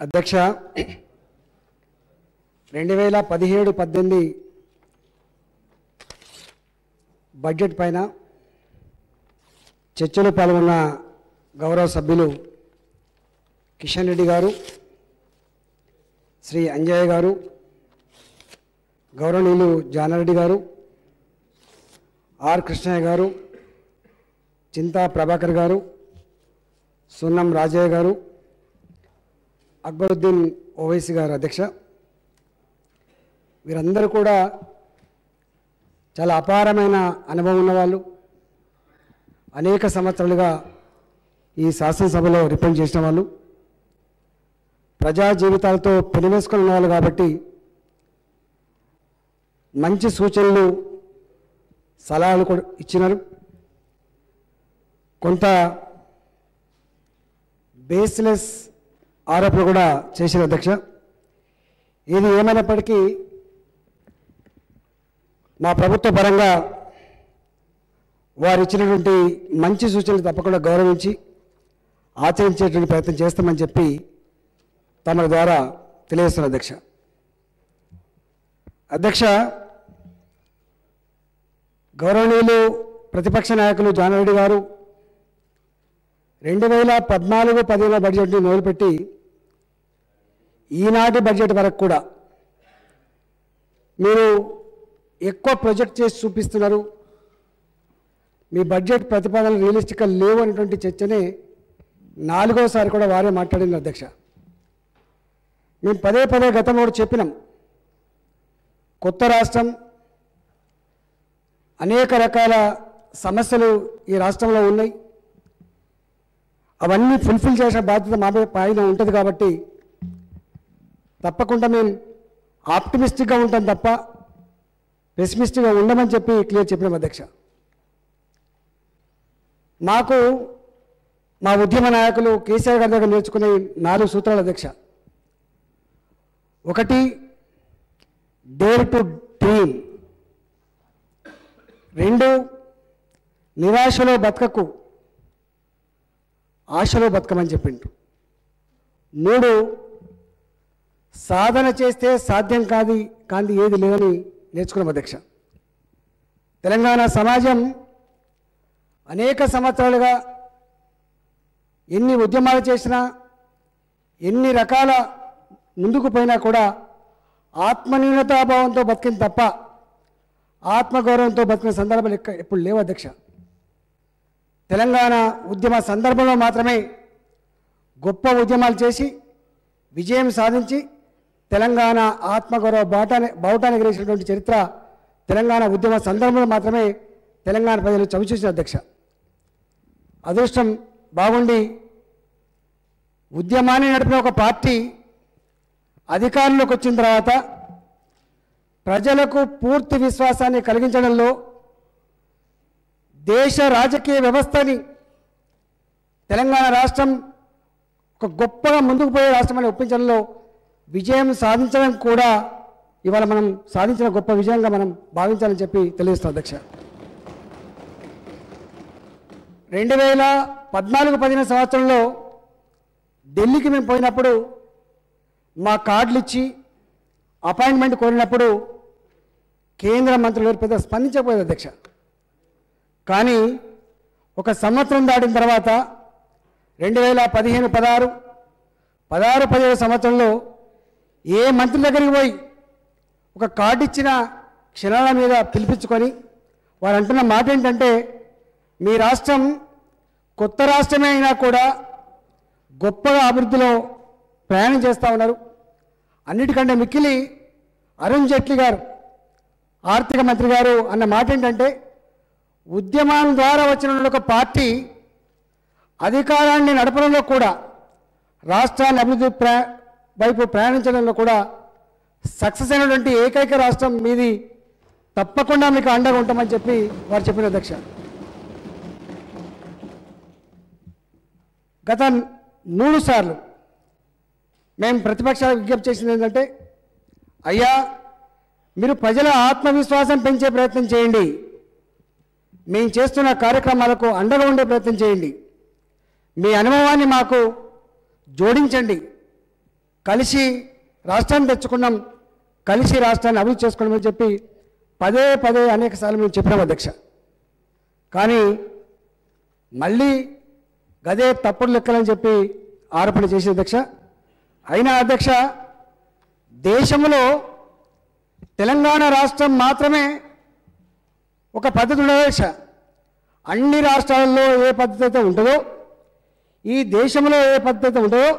అధ్యక్ష 2017-18 బడ్జెట్ పైన చర్చలో పాల్గొన్న గౌరవ సభ్యులు కిషన్ రెడ్డి గారు, శ్రీ అంజయ్య గారు, గౌరవనీయులు జానారెడ్డి గారు, ఆర్ కృష్ణయ్య గారు, చింతా ప్రభాకర్ గారు, సున్నం రాజయ్య గారు, అక్బరుద్దీన్ ఓవైసీ గారు అధ్యక్ష, వీరందరూ కూడా చాలా అపారమైన అనుభవం ఉన్నవాళ్ళు. అనేక సంవత్సరాలుగా ఈ శాసనసభలో రిప్రజెంట్ చేసిన వాళ్ళు, ప్రజా జీవితాలతో పెనవేసుకొని ఉన్నవాళ్ళు కాబట్టి మంచి సూచనలు సలహాలు కూడా ఇచ్చినారు. కొంత బేస్లెస్ ఆరోపణలు కూడా చేసిన అధ్యక్ష. ఇది ఏమైనప్పటికీ మా ప్రభుత్వ పరంగా వారు ఇచ్చినటువంటి మంచి సూచనలు తప్పకుండా గౌరవించి ఆచరించేటువంటి ప్రయత్నం చేస్తామని చెప్పి తమ ద్వారా తెలియజేస్తున్న అధ్యక్ష. అధ్యక్ష, గౌరవనీయులు ప్రతిపక్ష నాయకులు జానారెడ్డి గారు 2014-15 బడ్జెట్ని మొదలుపెట్టి ఈనాటి బడ్జెట్ వరకు కూడా మీరు ఎక్కువ ప్రొజెక్ట్ చేసి చూపిస్తున్నారు, మీ బడ్జెట్ ప్రతిపాదనలు రియలిస్టిక్గా లేవు అనేటువంటి చర్చనే 4వసారి కూడా వారే మాట్లాడింది అధ్యక్ష. మేము పదే గతంలో కూడా చెప్పినాం, కొత్త రాష్ట్రం, అనేక రకాల సమస్యలు ఈ రాష్ట్రంలో ఉన్నాయి, అవన్నీ ఫుల్ఫిల్ చేసే బాధ్యత మా పైన ఉంటుంది కాబట్టి తప్పకుండా మేము ఆప్టిమిస్టిక్గా ఉంటాం తప్ప పెసిమిస్టిక్గా ఉండమని చెప్పి క్లియర్ చెప్పినాం అధ్యక్ష. మాకు మా ఉద్యమ నాయకులు కేసీఆర్ గారి దగ్గర నేర్చుకునే 4 సూత్రాలు అధ్యక్ష. 1, డేర్ టు డ్రీమ్. 2, నిరాశలో బతకకు, ఆశలో బతకమని చెప్పిండు. 3, సాధన చేస్తే సాధ్యం కాంది ఏది లేదని నేర్చుకున్నాం అధ్యక్ష. తెలంగాణ సమాజం అనేక సంవత్సరాలుగా ఎన్ని ఉద్యమాలు చేసినా, ఎన్ని రకాల ముందుకు పోయినా కూడా ఆత్మన్యూనతాభావంతో బతికింది తప్ప ఆత్మగౌరవంతో బతికిన సందర్భాలు ఎప్పుడు లేవు అధ్యక్ష. తెలంగాణ ఉద్యమ సందర్భంలో మాత్రమే గొప్ప ఉద్యమాలు చేసి విజయం సాధించి తెలంగాణ ఆత్మగౌరవ బావుటాన్ని ఎగిరేసినటువంటి చరిత్ర తెలంగాణ ఉద్యమ సందర్భంలో మాత్రమే తెలంగాణ ప్రజలు చవిచూసిన అధ్యక్ష. అదృష్టం బాగుండి ఉద్యమాన్ని నడిపిన ఒక పార్టీ అధికారంలోకి వచ్చిన తర్వాత ప్రజలకు పూర్తి విశ్వాసాన్ని కలిగించడంలో, దేశ రాజకీయ వ్యవస్థని తెలంగాణ రాష్ట్రం ఒక గొప్పగా ముందుకు పోయే రాష్ట్రమని ఒప్పించడంలో విజయం సాధించడం కూడా ఇవాళ మనం సాధించిన గొప్ప విజయంగా మనం భావించాలని చెప్పి తెలియజేస్తాం అధ్యక్ష. 2014-15 సంవత్సరంలో ఢిల్లీకి మేము పోయినప్పుడు మా కార్డులు ఇచ్చి అపాయింట్మెంట్ కోరినప్పుడు కేంద్ర మంత్రులు ఎవరు పెద్ద స్పందించకపోయారు అధ్యక్ష. కానీ ఒక సంవత్సరం దాటిన తర్వాత 2015-16, 16-17 సంవత్సరంలో ఏ మంత్రి దగ్గరికి పోయి ఒక కార్డు ఇచ్చిన క్షణాల మీద పిలిపించుకొని వారు అంటున్న మాట ఏంటంటే, మీ రాష్ట్రం కొత్త రాష్ట్రమే అయినా కూడా గొప్పగా అభివృద్ధిలో ప్రయాణం చేస్తూ ఉన్నారు. అన్నిటికంటే మిక్కిలి అరుణ్ జైట్లీ గారు, ఆర్థిక మంత్రి గారు అన్న మాట ఏంటంటే, ఉద్యమం ద్వారా వచ్చిన ఒక పార్టీ అధికారాన్ని నడపడంలో కూడా, రాష్ట్రాన్ని అభివృద్ధి వైపు ప్రయాణించడంలో కూడా సక్సెస్ అయినటువంటి ఏకైక రాష్ట్రం మీది, తప్పకుండా మీకు అండగా ఉంటామని చెప్పి వారు చెప్పిన అధ్యక్ష. గత 3 సార్లు మేము ప్రతిపక్షాలకు విజ్ఞప్తి చేసింది ఏంటంటే, అయ్యా మీరు ప్రజల ఆత్మవిశ్వాసం పెంచే ప్రయత్నం చేయండి, మేము చేస్తున్న కార్యక్రమాలకు అండగా ఉండే ప్రయత్నం చేయండి, మీ అనుభవాన్ని మాకు జోడించండి, కలిసి రాష్ట్రాన్ని తెచ్చుకున్నాం, కలిసి రాష్ట్రాన్ని అభివృద్ధి చేసుకున్నామని చెప్పి పదే పదే అనేక సార్లు మేము చెప్పినాం అధ్యక్ష. కానీ మళ్ళీ గదే తప్పుడు లెక్కలని చెప్పి ఆరోపణ చేసే అధ్యక్ష. అయినా అధ్యక్ష, దేశంలో తెలంగాణ రాష్ట్రం మాత్రమే ఒక పద్ధతి ఉండదు అధ్యక్ష. అన్ని రాష్ట్రాల్లో ఏ పద్ధతి అయితే ఉంటుందో, ఈ దేశంలో ఏ పద్ధతి అయితే ఉంటుందో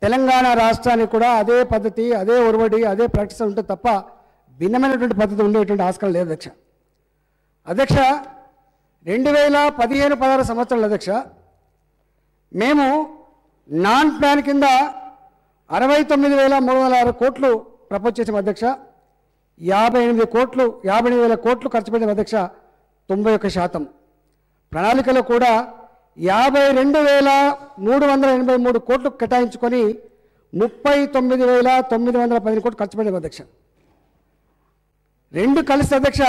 తెలంగాణ రాష్ట్రానికి కూడా అదే పద్ధతి, అదే ఒరవడి, అదే ప్రాక్టీస్ ఉంటుంది తప్ప భిన్నమైనటువంటి పద్ధతి ఉండేటువంటి ఆస్కారం లేదు అధ్యక్ష. అధ్యక్ష, 2015-16 సంవత్సరాలు అధ్యక్ష మేము నాన్ ప్లాన్ కింద 69,306 కోట్లు ప్రపోజ్ చేసాం అధ్యక్ష. 58,000 కోట్లు ఖర్చు పెట్టిన అధ్యక్ష, 91%. ప్రణాళికలో కూడా 52,383 కోట్లు కేటాయించుకొని 39,910 కోట్లు ఖర్చు పెట్టిన అధ్యక్ష. రెండు కలిసి అధ్యక్ష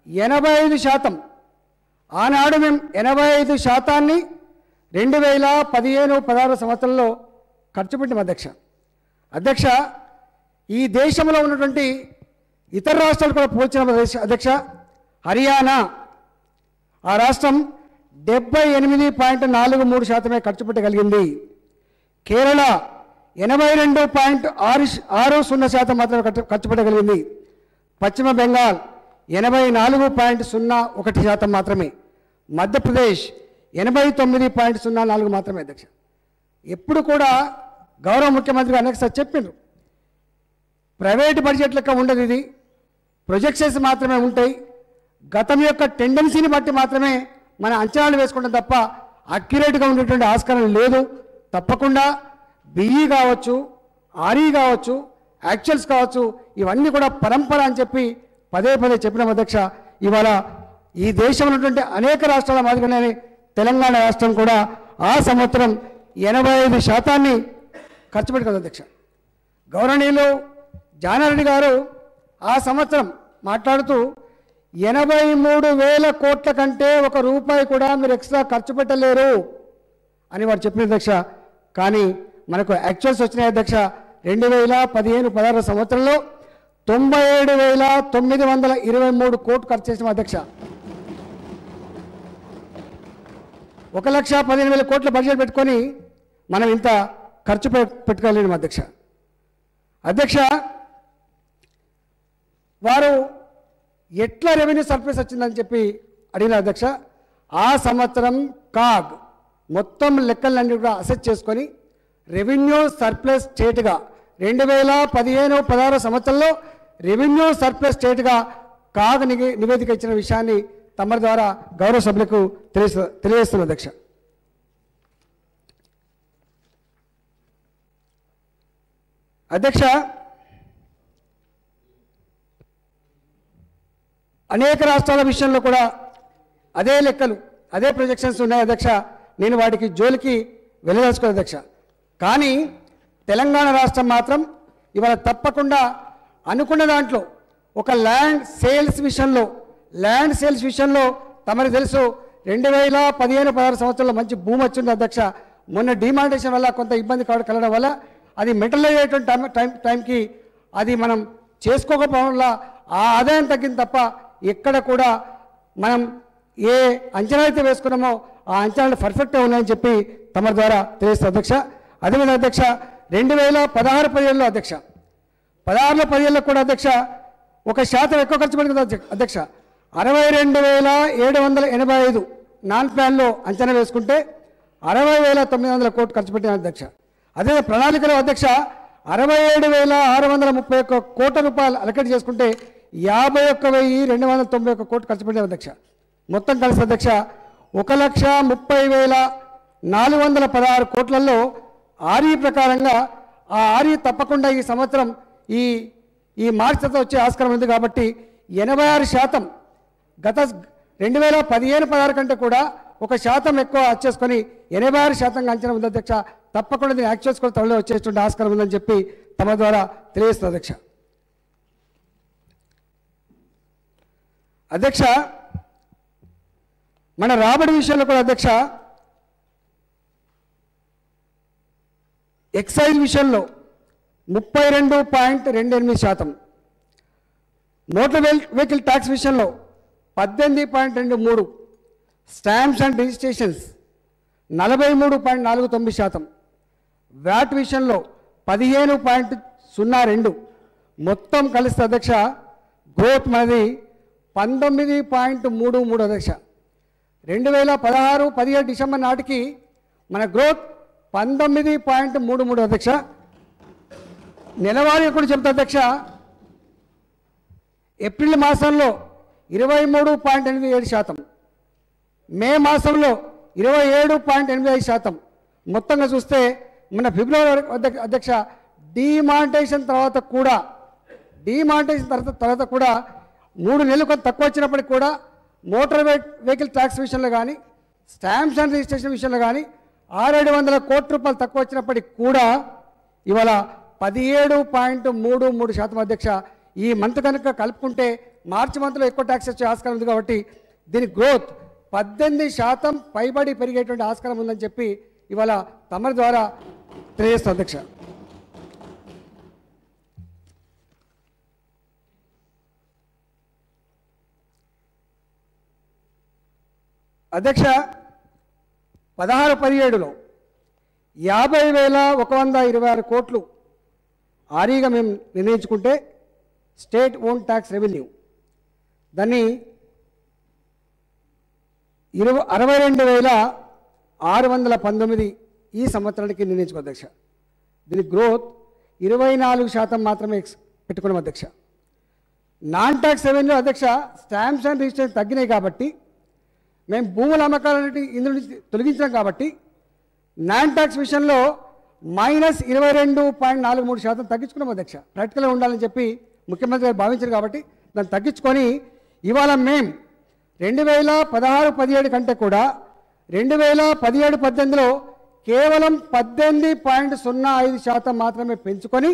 85%. ఆనాడు మేము 85% 2015-16 సంవత్సరంలో ఖర్చు పెట్టిన అధ్యక్ష. అధ్యక్ష, ఈ దేశంలో ఉన్నటువంటి ఇతర రాష్ట్రాలు కూడా పోల్చిన అధ్యక్ష, హర్యానా ఆ రాష్ట్రం 78.43% ఖర్చు పెట్టగలిగింది. కేరళ 82.60% మాత్రమే ఖర్చు పెట్టగలిగింది. పశ్చిమ బెంగాల్ 84.01% మాత్రమే. మధ్యప్రదేశ్ 89.04 మాత్రమే అధ్యక్ష. ఎప్పుడు కూడా గౌరవ ముఖ్యమంత్రి అనేక సార్లు చెప్పిండ్రు, ప్రైవేటు బడ్జెట్ లెక్క ఉండదు, ఇది ప్రొజెక్షన్స్ మాత్రమే ఉంటాయి, గతం యొక్క టెండెన్సీని బట్టి మాత్రమే మన అంచనాలు వేసుకుంటాం తప్ప అక్యురేట్గా ఉండేటువంటి ఆస్కారం లేదు. తప్పకుండా బిఈ కావచ్చు, ఆర్ఈ కావచ్చు, యాక్చువల్స్ కావచ్చు, ఇవన్నీ కూడా పరంపర అని చెప్పి పదే పదే చెప్పిన అధ్యక్ష. ఇవాళ ఈ దేశంలో ఉన్నటువంటి అనేక రాష్ట్రాల మాదిరిగానే తెలంగాణ రాష్ట్రం కూడా ఆ సంవత్సరం 85% ఖర్చు పెట్టుకుంది అధ్యక్ష. గౌరవనీయులు జానారెడ్డి గారు ఆ సంవత్సరం మాట్లాడుతూ 83,000 కోట్ల కంటే ₹1 కూడా మీరు ఎక్స్ట్రా ఖర్చు పెట్టలేరు అని వారు చెప్పిన అధ్యక్ష. కానీ మనకు యాక్చువల్స్ వచ్చినాయి అధ్యక్ష. 2015-16 సంవత్సరంలో 97,923 కోట్లు ఖర్చు చేసిన అధ్యక్ష. 1,15,000 కోట్ల బడ్జెట్ పెట్టుకొని మనం ఇంత ఖర్చు పెట్టుకోలేము అధ్యక్ష. అధ్యక్ష, వారు ఎట్లా రెవెన్యూ సర్ప్లస్ వచ్చిందని చెప్పి అడిగిన అధ్యక్ష. ఆ సంవత్సరం కాగ్ మొత్తం లెక్కలన్నీ కూడా అసెస్ చేసుకొని రెవెన్యూ సర్ప్లస్ స్టేట్గా 2015-16 సంవత్సరంలో రెవెన్యూ సర్ప్లస్ స్టేట్గా కాగ్ నివేదిక ఇచ్చిన విషయాన్ని తమరి ద్వారా గౌరవ సభ్యులకు తెలియజేస్తున్న అధ్యక్ష. అధ్యక్ష, అనేక రాష్ట్రాల విషయంలో కూడా అదే లెక్కలు, అదే ప్రొజెక్షన్స్ ఉన్నాయి అధ్యక్ష. నేను వాటికి జోలికి వెళ్ళదలుచుకోలేదు అధ్యక్ష. కానీ తెలంగాణ రాష్ట్రం మాత్రం ఇవాళ తప్పకుండా అనుకున్న దాంట్లో ఒక ల్యాండ్ సేల్స్ విషయంలో తమరికి తెలుసు 2015-16 సంవత్సరంలో మంచి భూమి వచ్చింది అధ్యక్ష. మొన్న డిమాండేషన్ వల్ల కొంత ఇబ్బంది కలగడం వల్ల అది మెటల్ అయ్యేటువంటి టైంకి అది మనం చేసుకోకపోవడం వల్ల ఆ ఆదాయం తగ్గింది తప్ప ఎక్కడ కూడా మనం ఏ అంచనా అయితే వేసుకున్నామో ఆ అంచనాలు పర్ఫెక్ట్గా ఉన్నాయని చెప్పి తమ ద్వారా తెలియజేస్తారు అధ్యక్ష. అదేవిధంగా అధ్యక్ష 2016-17లో అధ్యక్ష 16-17లో కూడా అధ్యక్ష 1% ఎక్కువ ఖర్చు పడింది అధ్యక్ష. 62,785 నాన్ ప్లాన్లో అంచనా వేసుకుంటే 60,900 కోట్లు ఖర్చు పెట్టిన అధ్యక్ష. అదే ప్రణాళికలో అధ్యక్ష 67,631 కోట్ల రూపాయలు అలకేట్ చేసుకుంటే 51,291 కోట్లు ఖర్చు పెట్టిన అధ్యక్ష. మొత్తం కలిసి అధ్యక్ష 1,30,416 కోట్లలో ఆర్ఈ ప్రకారంగా ఆ ఆర్ఈ తప్పకుండా ఈ సంవత్సరం ఈ మార్చి తర్వాత వచ్చే ఆస్కారం ఉంది కాబట్టి 86% గత 2015-16 కంటే కూడా 1% ఎక్కువ వచ్చేసుకొని 86% అంచనా ఉంది అధ్యక్ష. తప్పకుండా దీన్ని యాక్చువల్స్ కూడా త్వరలో వచ్చేటువంటి ఆస్కారం ఉందని చెప్పి తమ ద్వారా తెలియజేస్తుంది అధ్యక్ష. అధ్యక్ష, మన రాబడి విషయంలో కూడా అధ్యక్ష ఎక్సైజ్ విషయంలో 32.28%. మోటార్ వెహికల్ ట్యాక్స్ విషయంలో 18.23%. Stamps and registrations 43.49%. వ్యాట్ విషయంలో 15.02. మొత్తం కలిసి అధ్యక్ష గ్రోత్ మనది 19.33 అధ్యక్ష. 2016-17 డిసెంబర్ నాటికి మన గ్రోత్ 19.33 అధ్యక్ష. నెలవారీ కూడా చెప్తా అధ్యక్ష, ఏప్రిల్ మాసంలో 23.87%, మే మాసంలో 27.85%. మొత్తంగా చూస్తే మన ఫిబ్రవరి అధ్యక్ష డిమానిటైజేషన్ తర్వాత కూడా 3 నెలలు కొంత తక్కువ వచ్చినప్పటికి కూడా మోటార్ వెహికల్ ట్యాక్స్ విషయంలో కానీ స్టాంప్స్ అండ్ రిజిస్ట్రేషన్ విషయంలో కానీ 600 కోట్ల రూపాయలు తక్కువ వచ్చినప్పటికి కూడా ఇవాళ 17.33% అధ్యక్ష. ఈ మంత్ కనుక కలుపుకుంటే మార్చి మంత్లో ఎక్కువ ట్యాక్స్ వచ్చే ఆస్కారం ఉంది కాబట్టి దీని గ్రోత్ 18% పైబడి పెరిగేటువంటి ఆస్కారం ఉందని చెప్పి ఇవాళ తమరి ద్వారా తెలియజేస్తాం అధ్యక్ష. అధ్యక్ష 16-17లో 50,126 కోట్లు ఆరీగా మేము నిర్ణయించుకుంటే స్టేట్ ఓన్ ట్యాక్స్ రెవెన్యూ దాన్ని 62,619 ఈ సంవత్సరానికి నిర్ణయించుకో అధ్యక్ష. దీని గ్రోత్ 24% మాత్రమే పెట్టుకున్నాం అధ్యక్ష. నాన్ ట్యాక్స్ రెవెన్యూ అధ్యక్ష స్టాంప్స్ అండ్ రిజిస్ట్రేషన్ తగ్గినాయి కాబట్టి మేము భూముల అమ్మకాలన్నిటి ఇందులో నుంచి తొలగించాం కాబట్టి నాన్ ట్యాక్స్ విషయంలో -22.43% తగ్గించుకున్నాం అధ్యక్ష. ప్రాక్టికల్గా ఉండాలని చెప్పి ముఖ్యమంత్రి గారు భావించారు కాబట్టి దాన్ని తగ్గించుకొని ఇవాళ మేము 2016-17 కంటే కూడా 2017-18లో కేవలం 18.05% మాత్రమే పెంచుకొని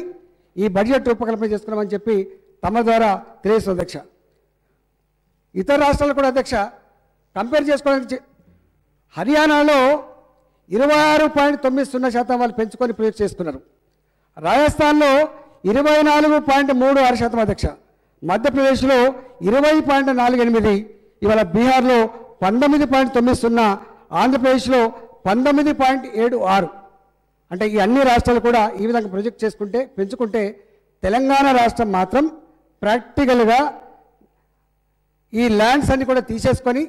ఈ బడ్జెట్ రూపకల్పన చేసుకున్నామని చెప్పి తమ ద్వారా తెలియజేస్తుంది అధ్యక్ష. ఇతర రాష్ట్రాలు కూడా అధ్యక్ష కంపేర్ చేసుకోవడానికి హర్యానాలో 26.90% వాళ్ళు పెంచుకొని ప్రయోజనం చేసుకున్నారు. రాజస్థాన్లో 24.36% అధ్యక్ష. మధ్యప్రదేశ్లో 20.48%, ఇవాళ బీహార్లో 19.90%, ఆంధ్రప్రదేశ్లో 19.76. అంటే ఈ అన్ని రాష్ట్రాలు కూడా ఈ విధంగా ప్రొజెక్ట్ చేసుకుంటే పెంచుకుంటే తెలంగాణ రాష్ట్రం మాత్రం ప్రాక్టికల్గా ఈ ల్యాండ్స్ అన్ని కూడా తీసేసుకొని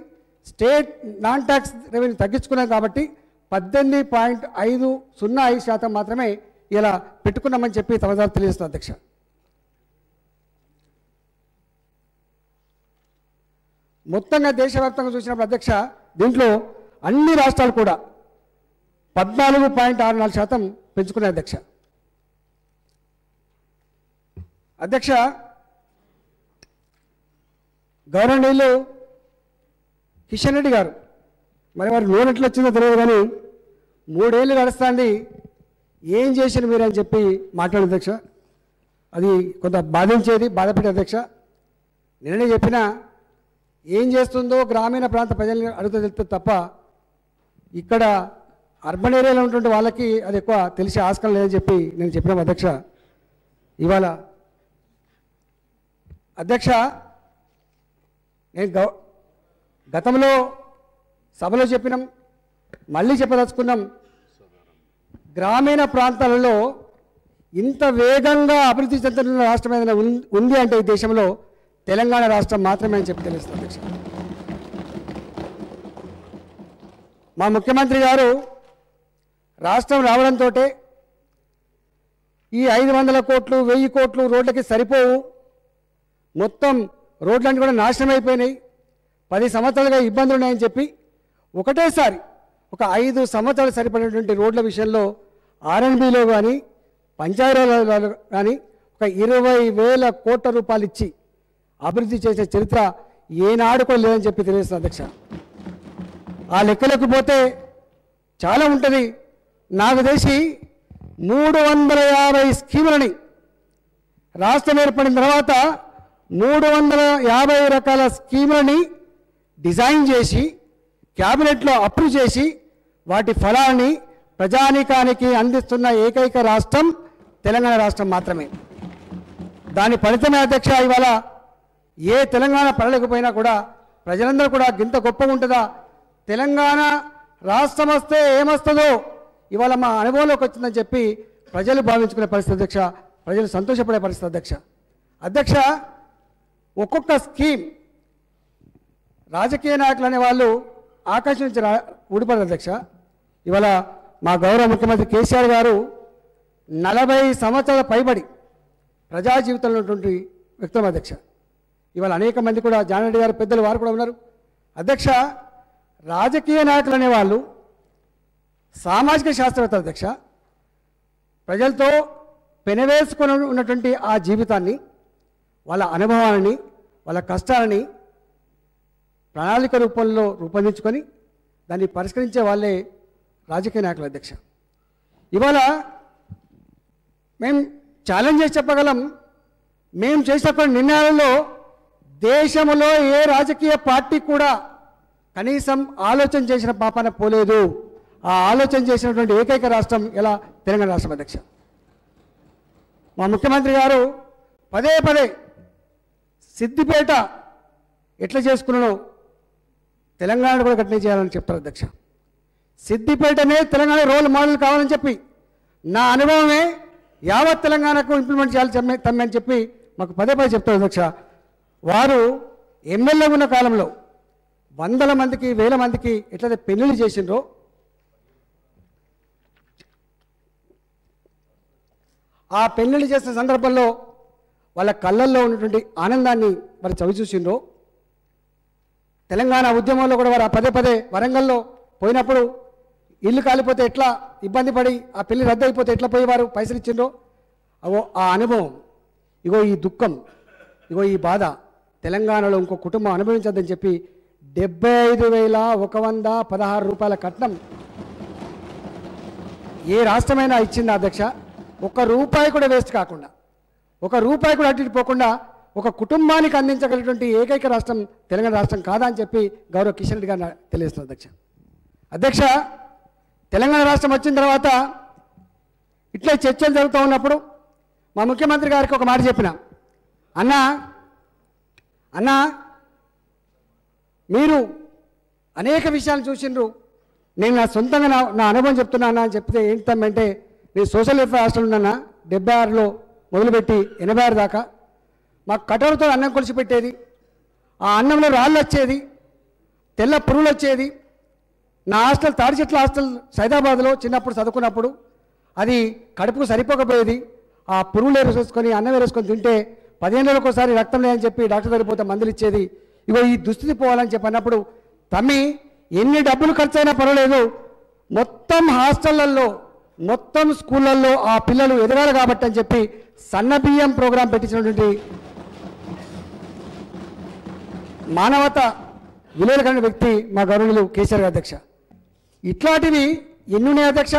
స్టేట్ నాన్ ట్యాక్స్ రెవెన్యూ తగ్గించుకున్నాం కాబట్టి 18.505% మాత్రమే ఇలా పెట్టుకున్నామని చెప్పి తమ ద్వారా తెలియజేస్తుంది అధ్యక్ష. మొత్తంగా దేశవ్యాప్తంగా చూసినప్పుడు అధ్యక్ష దీంట్లో అన్ని రాష్ట్రాలు కూడా 14.64% పెంచుకున్నాయి అధ్యక్ష. అధ్యక్ష గవర్నర్లు కిషన్ రెడ్డి గారు మరి వారి లోన్ ఎట్లా వచ్చిందో తెలియదు కానీ 3 ఏళ్ళు గడుస్తుంది ఏం చేశారు మీరు అని చెప్పి మాట్లాడారు అధ్యక్ష. అది కొంత బాధపెట్టే అధ్యక్ష. నిన్ననే చెప్పిన ఏం చేస్తుందో గ్రామీణ ప్రాంత ప్రజల్ని అడుగుతూ తెలుస్తుంది తప్ప ఇక్కడ అర్బన్ ఏరియాలో ఉంటుంటే వాళ్ళకి అది ఎక్కువ తెలిసే ఆస్కారం లేదని చెప్పి నేను చెప్పినాం అధ్యక్ష. ఇవాళ అధ్యక్ష నేను గతంలో సభలో చెప్పినాం, మళ్ళీ చెప్పదలుచుకున్నాం, గ్రామీణ ప్రాంతాలలో ఇంత వేగంగా అభివృద్ధి చెందుతున్న రాష్ట్రం ఏదైనా ఉంది అంటే ఈ దేశంలో తెలంగాణ రాష్ట్రం మాత్రమే అని చెప్పి తెలుస్తుంది అధ్యక్ష. మా ముఖ్యమంత్రి గారు రాష్ట్రం రావడంతో ఈ 500 కోట్లు 1000 కోట్లు రోడ్లకి సరిపోవు, మొత్తం రోడ్లన్నీ కూడా నాశనం అయిపోయినాయి, 10 సంవత్సరాలుగా ఇబ్బందులు ఉన్నాయని చెప్పి ఒకటేసారి ఒక 5 సంవత్సరాలు సరిపడినటువంటి రోడ్ల విషయంలో ఆర్ఎండ్బిలో కానీ పంచాయతీరాజ్లో కానీ ఒక 20,000 కోట్ల రూపాయలు ఇచ్చి అభివృద్ధి చేసే చరిత్ర ఏనాడు కూడా లేదని చెప్పి తెలియజేస్తుంది అధ్యక్ష. ఆ లెక్కలకు పోతే చాలా ఉంటుంది. నాకు తెలిసి 350 స్కీములని రాష్ట్రం ఏర్పడిన తర్వాత 350 రకాల స్కీములని డిజైన్ చేసి క్యాబినెట్లో అప్రూవ్ చేసి వాటి ఫలాన్ని ప్రజానీకానికి అందిస్తున్న ఏకైక రాష్ట్రం తెలంగాణ రాష్ట్రం మాత్రమే. దాని ఫలితమే అధ్యక్ష ఇవాళ ఏ తెలంగాణ పడలేకపోయినా కూడా ప్రజలందరూ కూడా గింత గొప్పగా ఉంటుందా, తెలంగాణ రాష్ట్రం వస్తే ఏమొస్తుందో ఇవాళ మా అనుభవంలోకి వచ్చిందని చెప్పి ప్రజలు భావించుకునే పరిస్థితి అధ్యక్ష, ప్రజలు సంతోషపడే పరిస్థితి అధ్యక్ష. అధ్యక్ష ఒక్కొక్క స్కీమ్ రాజకీయ నాయకులు అనే వాళ్ళు ఆకాశం నుంచి ఊడిపడరు అధ్యక్ష. ఇవాళ మా గౌరవ ముఖ్యమంత్రి కేసీఆర్ గారు 40 సంవత్సరాల పైబడి ప్రజా జీవితంలో ఉన్నటువంటి వ్యక్తులం అధ్యక్ష. ఇవాళ అనేక మంది కూడా జానారెడ్డి గారు పెద్దలు వారు కూడా ఉన్నారు అధ్యక్ష. రాజకీయ నాయకులు అనేవాళ్ళు సామాజిక శాస్త్రవేత్తలు అధ్యక్ష. ప్రజలతో పెనవేసుకొని ఉన్నటువంటి ఆ జీవితాన్ని, వాళ్ళ అనుభవాలని, వాళ్ళ కష్టాలని ప్రణాళిక రూపంలో రూపొందించుకొని దాన్ని పరిష్కరించే వాళ్ళే రాజకీయ నాయకులు అధ్యక్ష. ఇవాళ మేము ఛాలెంజ్ చేసి చెప్పగలం, మేము చేసినటువంటి నిర్ణయాలలో దేశంలో ఏ రాజకీయ పార్టీ కూడా కనీసం ఆలోచన చేసిన పాపాన పోలేదు. ఆ ఆలోచన చేసినటువంటి ఏకైక రాష్ట్రం ఇలా తెలంగాణ రాష్ట్రం అధ్యక్ష. మా ముఖ్యమంత్రి గారు పదే పదే సిద్దిపేట ఎట్లా చేసుకున్నానో తెలంగాణ కూడా గట్టినే చేయాలని చెప్తారు అధ్యక్ష. సిద్దిపేటనే తెలంగాణ రోల్ మోడల్ కావాలని చెప్పి, నా అనుభవమే యావత్ తెలంగాణకు ఇంప్లిమెంట్ చేయాలి తమ్మని చెప్పి మాకు పదే పదే చెప్తారు అధ్యక్ష. వారు ఎమ్మెల్యే ఉన్న కాలంలో 100 మందికి 1000 మందికి ఎట్లయితే పెళ్లిళ్ళు చేసిండ్రో, ఆ పెళ్లిళ్ళు చేసిన సందర్భంలో వాళ్ళ కళ్ళల్లో ఉన్నటువంటి ఆనందాన్ని వారు చవి చూసిండ్రో, తెలంగాణ ఉద్యమంలో కూడా వారు పదే పదే వరంగల్లో పోయినప్పుడు ఇల్లు కాలిపోతే ఎట్లా ఇబ్బంది పడి ఆ పెళ్లి రద్దు అయిపోతే ఎట్లా పోయి వారు పైసలు ఇచ్చిండ్రో, అవో ఆ అనుభవం, ఇగో ఈ దుఃఖం, ఇగో ఈ బాధ తెలంగాణలో ఇంకో కుటుంబం అనుభవించద్దని చెప్పి 75,116 రూపాయల కట్నం ఏ రాష్ట్రమైనా ఇచ్చింది అధ్యక్ష. ₹1 కూడా వేస్ట్ కాకుండా, ₹1 కూడా అటు పోకుండా ఒక కుటుంబానికి అందించగలిగినటువంటి ఏకైక రాష్ట్రం తెలంగాణ రాష్ట్రం కాదా అని చెప్పి గౌరవ కిషన్ రెడ్డి గారు తెలియజేస్తున్నారు అధ్యక్ష. అధ్యక్ష తెలంగాణ రాష్ట్రం వచ్చిన తర్వాత ఇట్లా చర్చలు జరుగుతూ ఉన్నప్పుడు మా ముఖ్యమంత్రి గారికి ఒక మాట చెప్పిన, అన్నా మీరు అనేక విషయాలు చూసిండ్రు, నేను నా సొంతంగా నా అనుభవం చెప్తున్నా అని చెప్తే ఏంటంటే, నేను సోషల్ వెల్ఫేర్ హాస్టల్ ఉన్నానా 76లో మొదలుపెట్టి 86 దాకా మాకు కటోరతో అన్నం కొలిసి పెట్టేది, ఆ అన్నంలో రాళ్ళు వచ్చేది, తెల్ల పురుగులు వచ్చేది. నా హాస్టల్ తాడిచెట్ల హాస్టల్ సైదాబాద్లో చిన్నప్పుడు చదువుకున్నప్పుడు అది కడుపుకు సరిపోకపోయేది. ఆ పురుగులు వేసుకొని అన్నం వేసుకొని తింటే 15 రోజులకు ఒకసారి రక్తం లేదని చెప్పి డాక్టర్ దగ్గర పోతే మందులు ఇచ్చేది. ఇగో ఈ దుస్థితి పోవాలని చెప్పి అన్నప్పుడు, తమ్మి ఎన్ని డబ్బులు ఖర్చు అయినా పర్వాలేదు, మొత్తం హాస్టళ్లలో మొత్తం స్కూళ్ళల్లో ఆ పిల్లలు ఎదగాలి కాబట్టి అని చెప్పి సన్న బియ్యం ప్రోగ్రాం పెట్టించినటువంటి మానవత విలువలు కలిగిన వ్యక్తి మా గౌరవులు కేసీఆర్ గారు అధ్యక్ష. ఇట్లాంటివి ఎన్నున్నాయి అధ్యక్ష.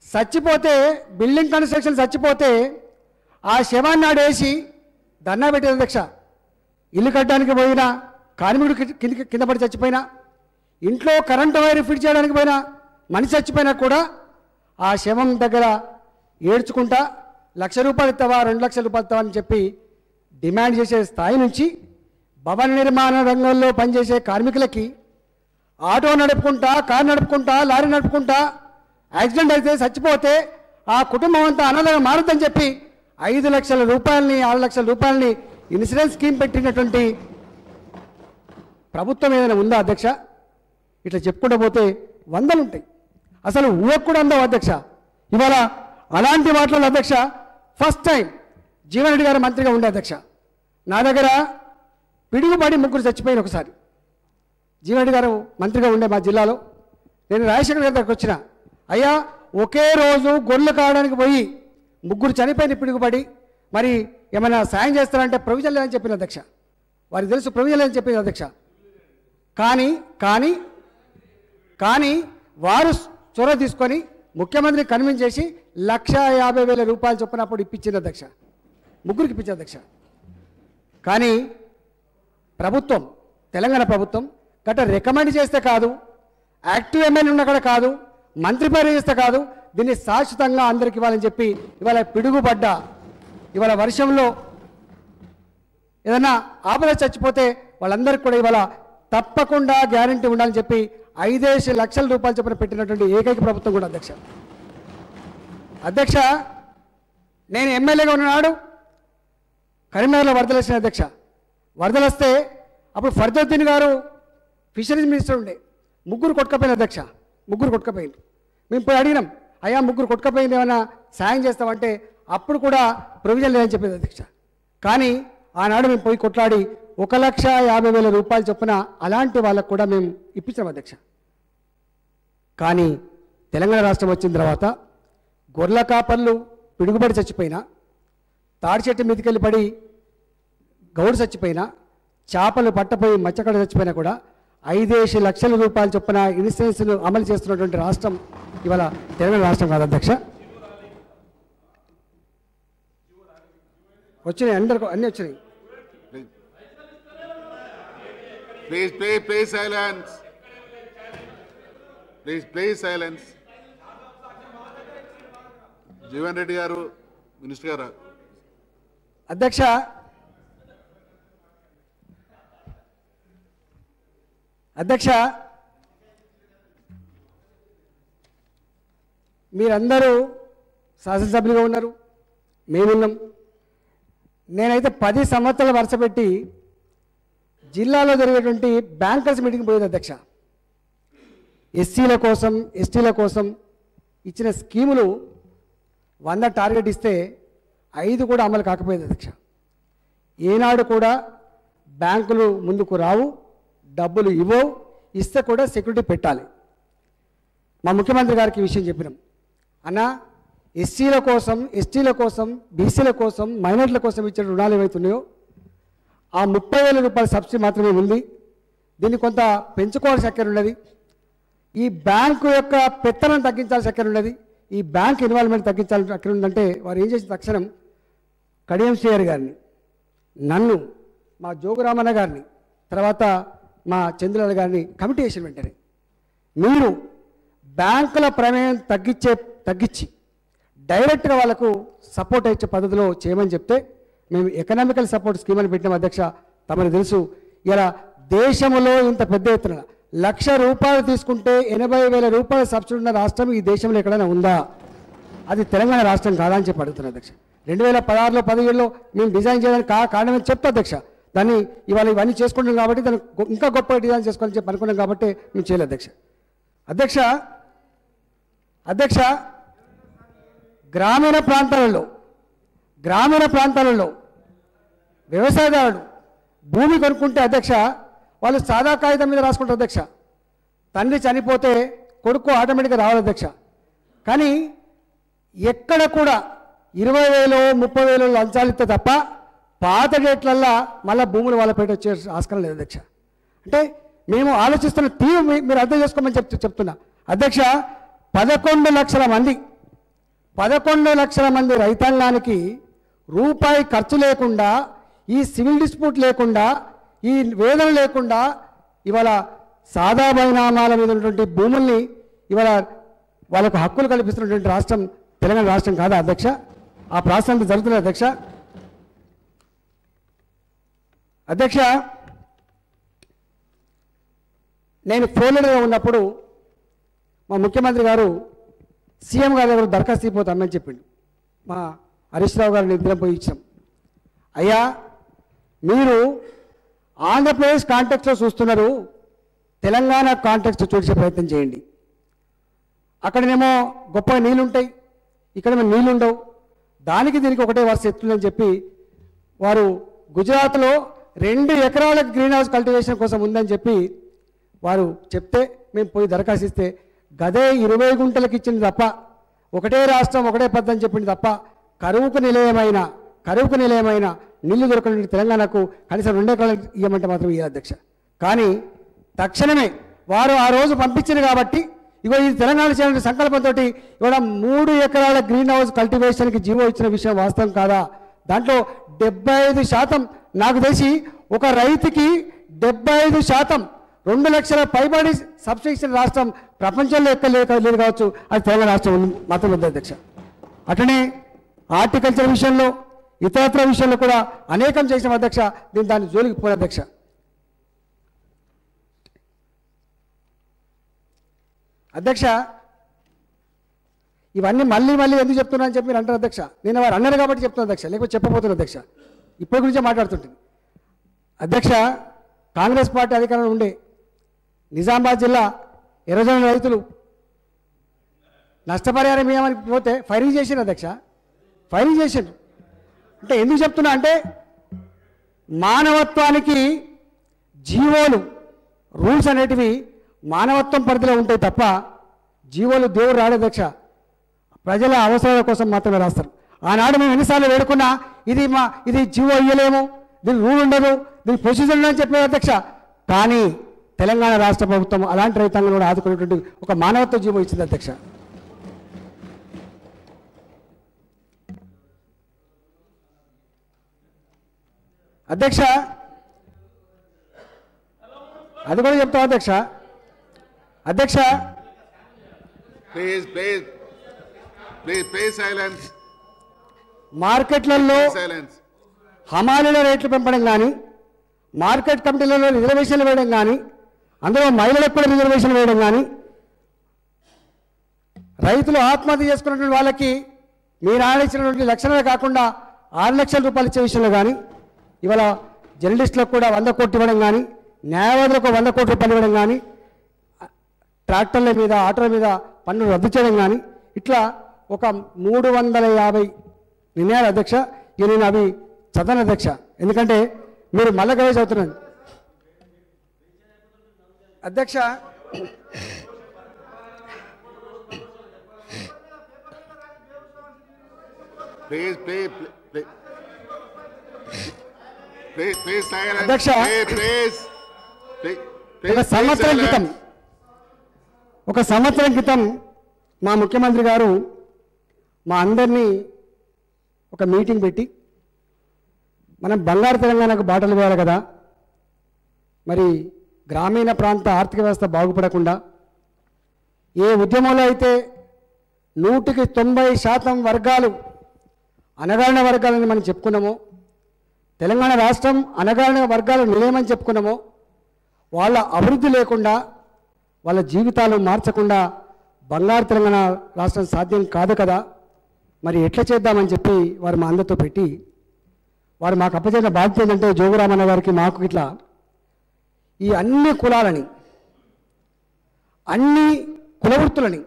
చచ్చిపోతే బిల్డింగ్ కన్స్ట్రక్షన్ చచ్చిపోతే ఆ శవాన్ని ఆడేసి ధర్నా పెట్టేది అధ్యక్ష. ఇల్లు కట్టడానికి పోయినా, కార్మికుడు కింద పడి చచ్చిపోయినా, ఇంట్లో కరెంటు వైర్ ఫిట్ చేయడానికి పోయినా, మనిషి చచ్చిపోయినా కూడా ఆ శవం దగ్గర ఏడ్చుకుంటా ₹1,00,000 ఇస్తావా 2,00,000 ఇస్తావా అని చెప్పి డిమాండ్ చేసే స్థాయి నుంచి భవన నిర్మాణ రంగంలో పనిచేసే కార్మికులకి ఆటో నడుపుకుంటా, కారు నడుపుకుంటా, లారీ నడుపుకుంటా యాక్సిడెంట్ అయితే చచ్చిపోతే ఆ కుటుంబం అంతా అనాథగా మారుద్దని చెప్పి 5,00,000 రూపాయలని 6,00,000 రూపాయలని ఇన్సూరెన్స్ స్కీమ్ పెట్టినటువంటి ప్రభుత్వం ఏదైనా ఉందా అధ్యక్ష? ఇట్లా చెప్పుకుంటూ పోతే 100 ఉంటాయి. అసలు ఊహకు కూడా అందవు అధ్యక్ష. ఇవాళ అలాంటి మాటలు అధ్యక్ష ఫస్ట్ టైం జీవన్ రెడ్డి గారు మంత్రిగా ఉండే అధ్యక్ష. నా దగ్గర పిడుగుపడి 3 చచ్చిపోయిన ఒకసారి జీవన్ రెడ్డి గారు మంత్రిగా ఉండే మా జిల్లాలో. నేను రాజశేఖర్ గారి దగ్గరకు వచ్చిన, అయ్యా ఒకే రోజు గొర్రెలు కావడానికి పోయి 3 చనిపోయిన పిడుగుపడి, మరి ఏమైనా సాయం చేస్తారంటే ప్రొవిజన్ లేదని చెప్పింది అధ్యక్ష. వారికి తెలుసు ప్రొవిజన్ లేదని చెప్పింది అధ్యక్ష. కానీ వారు చొరవ తీసుకొని ముఖ్యమంత్రిని కన్విన్స్ చేసి ₹1,50,000 చొప్పున అప్పుడు ఇప్పించింది అధ్యక్ష. 3 ఇప్పించింది అధ్యక్ష. కానీ ప్రభుత్వం, తెలంగాణ ప్రభుత్వం గట్ట రికమెండ్ చేస్తే కాదు, యాక్టివ్ ఎమ్మెల్యే ఉన్న కూడా కాదు, మంత్రి పేరు చేస్తే కాదు, దీన్ని శాశ్వతంగా అందరికి ఇవ్వాలని చెప్పి ఇవాళ పిడుగుపడ్డ ఇవాళ వర్షంలో ఏదైనా ఆపద చచ్చిపోతే వాళ్ళందరికీ కూడా ఇవాళ తప్పకుండా గ్యారంటీ ఉండాలని చెప్పి 5 లక్షల రూపాయలు చొప్పున పెట్టినటువంటి ఏకైక ప్రభుత్వం కూడా అధ్యక్ష నేను ఎమ్మెల్యేగా ఉన్ననాడు కరీంనగర్లో వరదలు వచ్చిన అధ్యక్ష వరదలు వస్తే అప్పుడు ఫర్జుద్దీన్ గారు ఫిషరీస్ మినిస్టర్ ఉండే ముగ్గురు కొట్టుకపోయిన అధ్యక్ష ముగ్గురు కొట్టుకపోయింది మేము పోయి అడిగినాం అయ్యా ముగ్గురు కొట్టుకపోయింది ఏమైనా సాయం చేస్తామంటే అప్పుడు కూడా ప్రొవిజన్ లేదని చెప్పేది అధ్యక్ష కానీ ఆనాడు మేము పోయి కొట్లాడి 1,50,000 రూపాయలు చొప్పున అలాంటి వాళ్ళకు కూడా మేము ఇప్పించాం అధ్యక్ష కానీ తెలంగాణ రాష్ట్రం వచ్చిన తర్వాత గొర్రెల కాపర్లు పిడుగుబడి చచ్చిపోయినా తాడి చెట్టు మీదకెళ్ళి పడి గౌడు చచ్చిపోయినా చేపలు పట్టపోయి మచ్చకడ చచ్చిపోయినా కూడా 5 లక్షల రూపాయలు చొప్పున ఇన్సూరెన్స్ను అమలు చేస్తున్నటువంటి రాష్ట్రం ఇవాళ తెలంగాణ రాష్ట్రం కాదు అధ్యక్ష వచ్చినాయి అందరికీ అన్నీ వచ్చినాయి Please silence. Please silence. Jeevan Reddy గారు మినిస్టర్ గారు అధ్యక్ష మీరందరూ శాసనసభ్యులుగా ఉన్నారు మేమున్నాం నేనైతే 10 సంవత్సరాల వరుస పెట్టి జిల్లాలో జరిగేటువంటి బ్యాంకర్స్ మీటింగ్ పోయేది అధ్యక్ష ఎస్సీల కోసం ఎస్టీల కోసం ఇచ్చిన స్కీములు 100 టార్గెట్ ఇస్తే 5 కూడా అమలు కాకపోయేది అధ్యక్ష ఏనాడు కూడా బ్యాంకులు ముందుకు రావు డబ్బులు ఇవ్వవు ఇస్తే కూడా సెక్యూరిటీ పెట్టాలి మా ముఖ్యమంత్రి గారికి ఈ విషయం చెప్పినాం అన్న ఎస్సీల కోసం ఎస్టీల కోసం బీసీల కోసం మైనార్టీల కోసం ఇచ్చిన రుణాలు ఏవైతున్నాయో ఆ 30,000 రూపాయల సబ్సిడీ మాత్రమే ఉంది దీన్ని కొంత పెంచుకోవాల్సి అక్కడ ఉన్నది ఈ బ్యాంకు యొక్క పెత్తనం తగ్గించాల్సి అక్కడ ఉన్నది ఈ బ్యాంక్ ఇన్వాల్వ్మెంట్ తగ్గించాల్సి అక్కడ ఉందంటే వారు ఏం చేసిన తక్షణం కడియం శ్రీహరి గారిని నన్ను మా జోగురామన్న గారిని తర్వాత మా చంద్రలాల్ గారిని కమిటీ వేసిన వెంటనే మీరు బ్యాంకుల ప్రమేయం తగ్గించి డైరెక్ట్గా వాళ్ళకు సపోర్ట్ ఇచ్చే పద్ధతిలో చేయమని చెప్తే మేము ఎకనామికల్ సపోర్ట్ స్కీమ్ అని పెట్టినాం అధ్యక్ష తమకు తెలుసు ఇలా దేశంలో ఇంత పెద్ద ఎత్తున 1,00,000 రూపాయలు తీసుకుంటే 80,000 రూపాయల సబ్సిడీ ఉన్న రాష్ట్రం ఈ దేశంలో ఎక్కడైనా ఉందా అది తెలంగాణ రాష్ట్రం కాదా అని చెప్పి అడుగుతున్నాను అధ్యక్ష 2016లో 17లో మేము డిజైన్ చేయడానికి కారణం అని చెప్తా అధ్యక్ష దాన్ని ఇవాళ ఇవన్నీ చేసుకుంటాం కాబట్టి దాన్ని ఇంకా గొప్పగా డిజైన్ చేసుకోవాలని చెప్పి అనుకున్నాం కాబట్టి మేము చేయలేదు అధ్యక్ష గ్రామీణ ప్రాంతాలలో వ్యవసాయదారుడు భూమి కొనుక్కుంటే అధ్యక్ష వాళ్ళు సాదా కాగితం మీద రాసుకుంటారు అధ్యక్ష తండ్రి చనిపోతే కొడుకు ఆటోమేటిక్గా రావాలి అధ్యక్ష కానీ ఎక్కడ కూడా 20,000 30,000 లంచాలు ఇస్తే తప్ప పాత డేట్లల్లో మళ్ళీ భూములు వాళ్ళ పేట వచ్చే ఆస్కారం లేదు అధ్యక్ష అంటే మేము ఆలోచిస్తున్న తీరు మీరు అర్థం చేసుకోమని చెప్తున్నా అధ్యక్ష 11 లక్షల మంది రైతాంగానికి రూపాయి ఖర్చు లేకుండా ఈ సివిల్ డిస్ప్యూట్ లేకుండా ఈ వేదన లేకుండా ఇవాళ సాదా పరిణామాల మీద ఉన్నటువంటి భూముల్ని ఇవాళ వాళ్ళకు హక్కులు కల్పిస్తున్నటువంటి రాష్ట్రం తెలంగాణ రాష్ట్రం కాదా అధ్యక్ష ఆ ప్రాసెస్ అంతా జరుగుతుంది అధ్యక్ష నేను ఫోన్లో ఉన్నప్పుడు మా ముఖ్యమంత్రి గారు సీఎం గారి దగ్గర దరఖాస్తు ఇవ్వబోతామని చెప్పిండు మా హరీష్ రావు గారిని ఇద్దరం పోయి ఇచ్చాం అయ్యా మీరు ఆంధ్రప్రదేశ్ కాంటెక్స్లో చూస్తున్నారు తెలంగాణ కాంటెక్స్ట్ చూసే ప్రయత్నం చేయండి అక్కడనేమో గొప్ప నీళ్ళు ఉంటాయి ఇక్కడేమో నీళ్ళు ఉండవు దానికి దీనికి ఒకటే వరుస ఎత్తుందని చెప్పి వారు గుజరాత్లో 2 ఎకరాల గ్రీన్ హౌస్ కల్టివేషన్ కోసం ఉందని చెప్పి వారు చెప్తే మేము పోయి దరఖాస్తు ఇస్తే గదే 20 గుంటలకు ఇచ్చింది తప్ప ఒకటే రాష్ట్రం ఒకటే పద్ధతి అని చెప్పింది తప్ప కరువుకు నిలయమైన నీళ్లు దొరకని తెలంగాణకు కనీసం 2 ఎకరాలు ఇవ్వమంటే మాత్రం ఇవ్వాలి అధ్యక్ష కానీ తక్షణమే వారు ఆ రోజు పంపించింది కాబట్టి ఇగో ఈ తెలంగాణ చేయాలని సంకల్పంతో ఇవాళ 3 ఎకరాల గ్రీన్ హౌస్ కల్టివేషన్కి జీవో ఇచ్చిన విషయం వాస్తవం కాదా దాంట్లో 75% నాకు తెలిసి ఒక రైతుకి 75% 2 లక్షల పైబడి సబ్స్టేషన్ రాష్ట్రం ప్రపంచంలో ఎక్కడ లేదు కావచ్చు, అది తెలంగాణ రాష్ట్రం మాత్రం ఉంది అధ్యక్ష. అట్లనే హార్టికల్చర్ విషయంలో ఇతరత్ర విషయంలో కూడా అనేకం చేసిన అధ్యక్ష. దాని జోలికి పోయిన అధ్యక్ష. అధ్యక్ష ఇవన్నీ మళ్ళీ ఎందుకు చెప్తున్నా అని చెప్పి మీరు అంటారు అధ్యక్ష. నేను వారు అన్నారు కాబట్టి చెప్తున్నాను అధ్యక్ష, లేకపోతే చెప్పబోతున్నా అధ్యక్ష. ఇప్పటి గురించే మాట్లాడుతుంటుంది అధ్యక్ష. కాంగ్రెస్ పార్టీ అధికారంలో ఉండే నిజామాబాద్ జిల్లా ఎర్రజొన్న రైతులు నష్టపరిహారం ఏమని పోతే ఫైరింగ్ చేసిండ్రు అధ్యక్ష. ఫైరింగ్ చేసిండ్రు అంటే ఎందుకు చెప్తున్నా అంటే మానవత్వానికి జీవోలు రూల్స్ అనేటివి మానవత్వం పరిధిలో ఉంటాయి తప్ప జీవోలు దేవుడు రాడు అధ్యక్ష. ప్రజల అవసరాల కోసం మాత్రమే రాస్తారు. ఆనాడు మేము ఎన్నిసార్లు వేడుకున్నా ఇది జీవో ఇయ్యలేము, దీనికి రూల్ ఉండదు, దీనికి ప్రొసీజర్ ఉండదని చెప్పలేదు అధ్యక్ష. కానీ తెలంగాణ రాష్ట్ర ప్రభుత్వం అలాంటి రైతాంగం కూడా ఆదుకునేటువంటి ఒక మానవత్వ జీవో ఇచ్చింది అధ్యక్ష. అధ్యక్ష అది కూడా చెప్తాం అధ్యక్ష. అధ్యక్ష ప్లీజ్ సైలెన్స్. మార్కెట్లలో హమాలీల రేట్లు పెంపడం కానీ, మార్కెట్ కమిటీలలో రిజర్వేషన్లు వేయడం కానీ, అందులో మహిళలకు కూడా రిజర్వేషన్లు వేయడం కానీ, రైతులు ఆత్మహత్య చేసుకున్నటువంటి వాళ్ళకి మీరు ఆడించినటువంటి లక్షణాలు కాకుండా 6 లక్షల రూపాయలు ఇచ్చే విషయంలో కానీ, ఇవాళ జర్నలిస్టులకు కూడా 100 కోట్లు ఇవ్వడం కానీ, న్యాయవాదులకు 100 కోట్ల రూపాయలు ఇవ్వడం కానీ, ట్రాక్టర్ల మీద ఆటోల మీద పన్నులు రద్దు చేయడం కానీ, ఇట్లా ఒక 350 నిర్ణయాలు అధ్యక్ష. ఇక నేను అవి చదవను అధ్యక్ష, ఎందుకంటే మీరు మళ్ళా గవేజ్ అవుతున్నాను అధ్యక్ష. అధ్యక్ష ఒక సంవత్సరం క్రితం మా ముఖ్యమంత్రి గారు మా అందరినీ ఒక మీటింగ్ పెట్టి మనం బంగారు తెలంగాణకు బాటలు వేయాలి కదా, మరి గ్రామీణ ప్రాంత ఆర్థిక వ్యవస్థ బాగుపడకుండా ఏ ఉద్యమంలో అయితే 100% వర్గాలు అణగారిన వర్గాలని మనం చెప్పుకున్నామో, తెలంగాణ రాష్ట్రం అణగారిన వర్గాలు నిలయమని చెప్పుకున్నామో, వాళ్ళ అభివృద్ధి లేకుండా వాళ్ళ జీవితాలు మార్చకుండా బంగారు తెలంగాణ రాష్ట్రం సాధ్యం కాదు కదా, మరి ఎట్లా చేద్దామని చెప్పి వారు మా అందరితో పెట్టి వారు మాకు అప్పచెప్పిన బాధ్యత ఏంటంటే జోగురామన్న గారికి మాకు ఇట్లా ఈ అన్ని కులాలని అన్ని కులవృత్తులని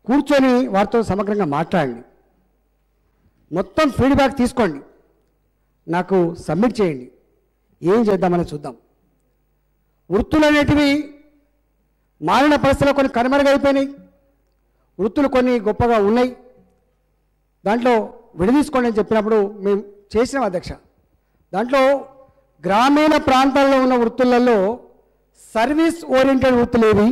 కూర్చొని వారితో సమగ్రంగా మాట్లాడండి, మొత్తం ఫీడ్బ్యాక్ తీసుకోండి, నాకు సబ్మిట్ చేయండి, ఏం చేద్దామని చూద్దాం. వృత్తులు అనేటివి మారిన పరిస్థితుల్లో కొన్ని కనుమరుగైపోయినాయి, వృత్తులు కొన్ని గొప్పగా ఉన్నాయి, దాంట్లో విడదీసుకోండి అని చెప్పినప్పుడు మేము చేసినాం అధ్యక్ష. దాంట్లో గ్రామీణ ప్రాంతాల్లో ఉన్న వృత్తులలో సర్వీస్ ఓరియంటెడ్ వృత్తులు ఏవి,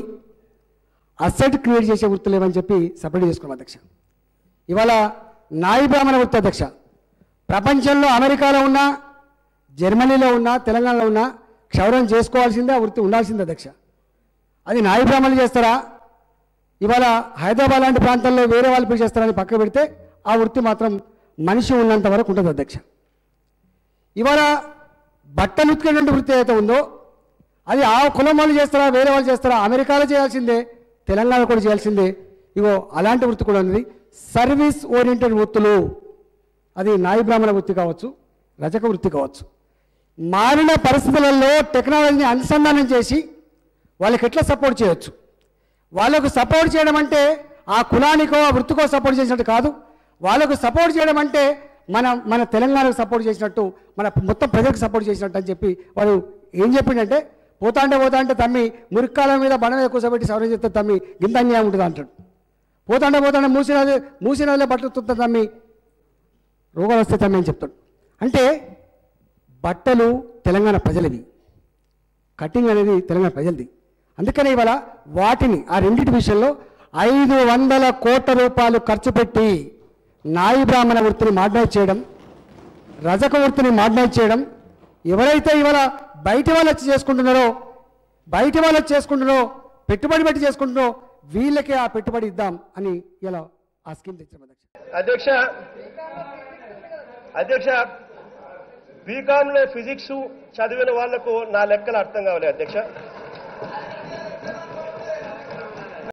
అసెట్ క్రియేట్ చేసే వృత్తులు ఏవని చెప్పి సపరేట్ చేసుకున్నాం అధ్యక్ష. ఇవాళ నాయి బ్రాహ్మణ వృత్తి అధ్యక్ష, ప్రపంచంలో అమెరికాలో ఉన్నా జర్మనీలో ఉన్నా తెలంగాణలో ఉన్నా క్షౌరం చేసుకోవాల్సిందే, ఆ వృత్తి ఉండాల్సిందే అధ్యక్ష. అది నాయి బ్రాహ్మణులు చేస్తారా, ఇవాళ హైదరాబాద్ లాంటి ప్రాంతాల్లో వేరే వాళ్ళు పిలిచి చేస్తారని పక్క పెడితే ఆ వృత్తి మాత్రం మనిషి ఉన్నంత వరకు ఉంటుంది అధ్యక్ష. ఇవాళ బట్టలు ఉతికేటువంటి వృత్తి ఏదైతే ఉందో అది ఆ కులం వాళ్ళు చేస్తారా వేరే వాళ్ళు చేస్తారా, అమెరికాలో చేయాల్సిందే, తెలంగాణలో కూడా చేయాల్సిందే. ఇగో అలాంటి వృత్తి కూడా ఉంది. సర్వీస్ ఓరియంటెడ్ వృత్తులు, అది నాయి బ్రాహ్మణ వృత్తి కావచ్చు, రజక వృత్తి కావచ్చు. మారిన పరిస్థితులలో టెక్నాలజీని అనుసంధానం చేసి వాళ్ళకి ఎట్లా సపోర్ట్ చేయొచ్చు, వాళ్ళకు సపోర్ట్ చేయడం అంటే ఆ కులానికో ఆ వృత్తికో సపోర్ట్ చేసినట్టు కాదు, వాళ్ళకు సపోర్ట్ చేయడం అంటే మన తెలంగాణకు సపోర్ట్ చేసినట్టు, మన మొత్తం ప్రజలకు సపోర్ట్ చేసినట్టు అని చెప్పి వాడు ఏం చెప్పిండంటే, పోతా అంటే తమ్మి మురికాల మీద బండ మీద కూర్చోబెట్టి సవరణ చేస్తే తమ్మి గింత అన్యాయం ఉంటుంది అంటాడు. పోతా అంటే మూసినదిలే బట్టలు తుత్తా తమ్మి రోగాలు వస్తే తమ్మి అని చెప్తాడు. అంటే బట్టలు తెలంగాణ ప్రజలది, కటింగ్ అనేది తెలంగాణ ప్రజలది. అందుకనే ఇవాళ వాటిని ఆ రెండింటి విషయంలో 500 కోట్ల రూపాయలు ఖర్చు పెట్టి నాయి బ్రాహ్మణ వృత్తిని మోడర్నైజ్ చేయడం, రజక వృత్తిని మోడర్నైజ్ చేయడం, ఎవరైతే ఇవాళ బయట వాళ్ళు వచ్చి చేసుకుంటున్నారో బయట వాళ్ళు చేసుకుంటున్నో పెట్టుబడి పెట్టి చేసుకుంటున్నో వీళ్ళకే ఆ పెట్టుబడి ఇద్దాం అని ఇలా ఆ స్కీమ్ తెచ్చాం అధ్యక్ష. అధ్యక్ష, బీకాంలో ఫిజిక్స్ చదివిన వాళ్లకు నా లెక్కలు అర్థం కావాలి అధ్యక్ష.